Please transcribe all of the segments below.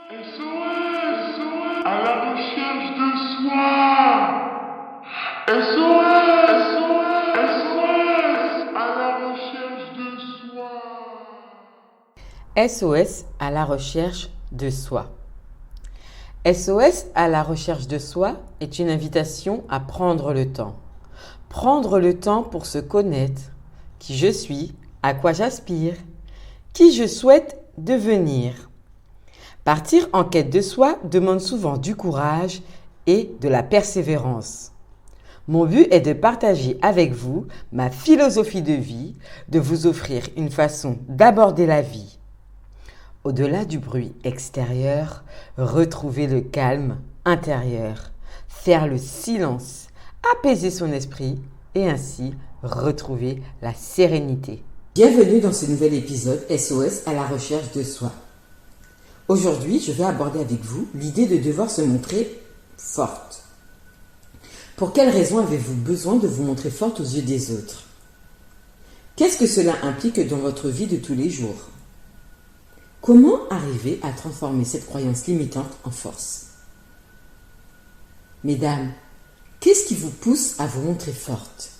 SOS à la recherche de soi. SOS, SOS à la recherche de soi. SOS à la recherche de soi. SOS à la recherche de soi est une invitation à prendre le temps. Prendre le temps pour se connaître, qui je suis, à quoi j'aspire, qui je souhaite devenir. Partir en quête de soi demande souvent du courage et de la persévérance. Mon but est de partager avec vous ma philosophie de vie, de vous offrir une façon d'aborder la vie. Au-delà du bruit extérieur, retrouver le calme intérieur, faire le silence, apaiser son esprit et ainsi retrouver la sérénité. Bienvenue dans ce nouvel épisode SOS à la recherche de soi. Aujourd'hui, je vais aborder avec vous l'idée de devoir se montrer forte. Pour quelles raisons avez-vous besoin de vous montrer forte aux yeux des autres? Qu'est-ce que cela implique dans votre vie de tous les jours? Comment arriver à transformer cette croyance limitante en force? Mesdames, qu'est-ce qui vous pousse à vous montrer forte?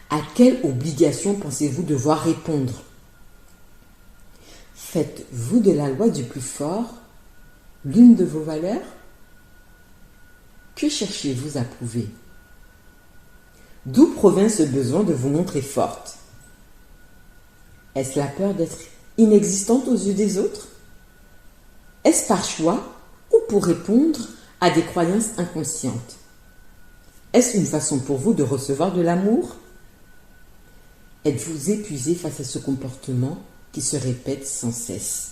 À quelle obligation pensez-vous devoir répondre? Faites-vous de la loi du plus fort l'une de vos valeurs? Que cherchez-vous à prouver? D'où provient ce besoin de vous montrer forte? Est-ce la peur d'être inexistante aux yeux des autres? Est-ce par choix ou pour répondre à des croyances inconscientes? Est-ce une façon pour vous de recevoir de l'amour? Êtes-vous épuisé face à ce comportement qui se répète sans cesse?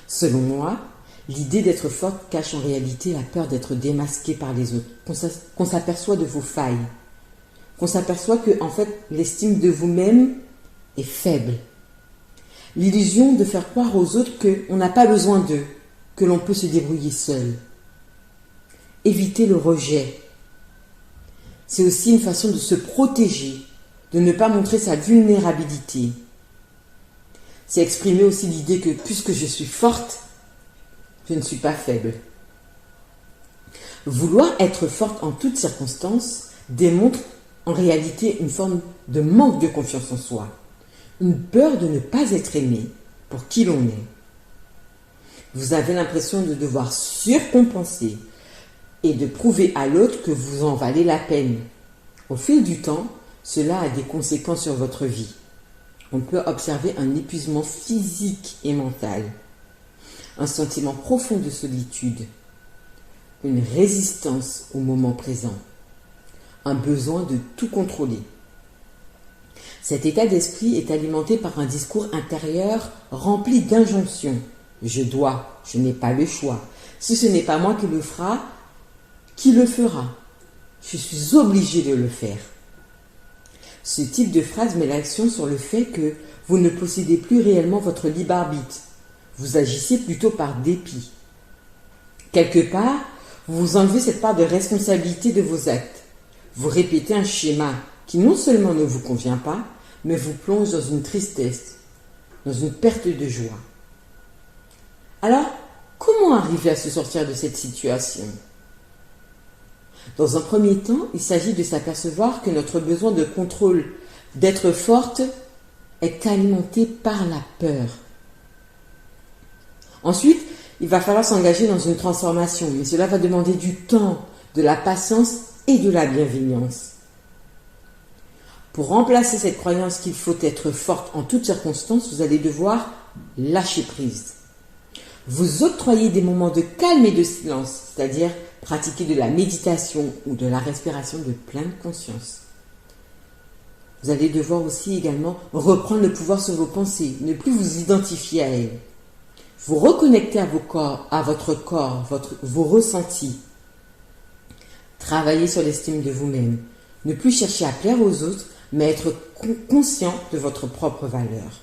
Selon moi, l'idée d'être forte cache en réalité la peur d'être démasqué par les autres, qu'on s'aperçoit de vos failles, qu'on s'aperçoit que en fait l'estime de vous-même est faible. L'illusion de faire croire aux autres qu'on n'a pas besoin d'eux, que l'on peut se débrouiller seul. Éviter le rejet. C'est aussi une façon de se protéger, de ne pas montrer sa vulnérabilité. C'est exprimer aussi l'idée que puisque je suis forte, je ne suis pas faible. Vouloir être forte en toutes circonstances démontre en réalité une forme de manque de confiance en soi, une peur de ne pas être aimé pour qui l'on est. Vous avez l'impression de devoir surcompenser et de prouver à l'autre que vous en valez la peine. Au fil du temps, cela a des conséquences sur votre vie. On peut observer un épuisement physique et mental, un sentiment profond de solitude, une résistance au moment présent, un besoin de tout contrôler. Cet état d'esprit est alimenté par un discours intérieur rempli d'injonctions. Je dois, je n'ai pas le choix. Si ce n'est pas moi qui le fera, qui le fera? Je suis obligé de le faire. Ce type de phrase met l'accent sur le fait que vous ne possédez plus réellement votre libre arbitre. Vous agissez plutôt par dépit. Quelque part, vous vous enlevez cette part de responsabilité de vos actes. Vous répétez un schéma qui non seulement ne vous convient pas, mais vous plonge dans une tristesse, dans une perte de joie. Alors, comment arriver à se sortir de cette situation? Dans un premier temps, il s'agit de s'apercevoir que notre besoin de contrôle, d'être forte, est alimenté par la peur. Ensuite, il va falloir s'engager dans une transformation, mais cela va demander du temps, de la patience et de la bienveillance. Pour remplacer cette croyance qu'il faut être forte en toutes circonstances, vous allez devoir lâcher prise. Vous octroyez des moments de calme et de silence, c'est-à-dire pratiquer de la méditation ou de la respiration de pleine conscience. Vous allez devoir aussi également reprendre le pouvoir sur vos pensées, ne plus vous identifier à elles. Vous reconnecter à votre corps, vos ressentis. Travailler sur l'estime de vous-même. Ne plus chercher à plaire aux autres, mais être conscient de votre propre valeur.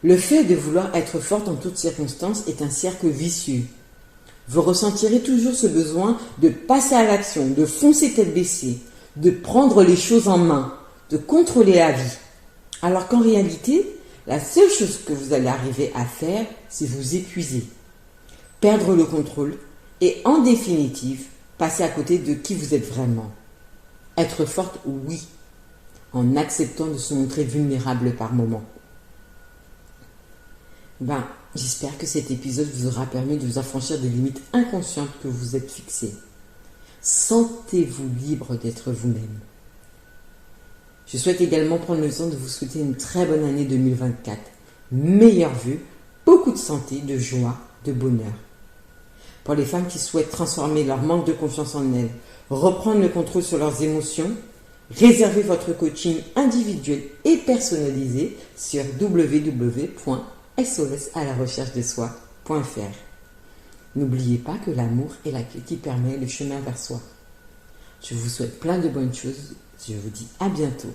Le fait de vouloir être forte en toutes circonstances est un cercle vicieux. Vous ressentirez toujours ce besoin de passer à l'action, de foncer tête baissée, de prendre les choses en main, de contrôler la vie. Alors qu'en réalité, La seule chose que vous allez arriver à faire, c'est vous épuiser, perdre le contrôle et en définitive, passer à côté de qui vous êtes vraiment. Être forte, oui, en acceptant de se montrer vulnérable par moments. J'espère que cet épisode vous aura permis de vous affranchir des limites inconscientes que vous êtes fixées. Sentez-vous libre d'être vous-même. Je souhaite également prendre le temps de vous souhaiter une très bonne année 2024. Meilleure vue, beaucoup de santé, de joie, de bonheur. Pour les femmes qui souhaitent transformer leur manque de confiance en elles, reprendre le contrôle sur leurs émotions, réservez votre coaching individuel et personnalisé sur www.sosalarecherchedesoi.fr. N'oubliez pas que l'amour est la clé qui permet le chemin vers soi. Je vous souhaite plein de bonnes choses. Je vous dis à bientôt.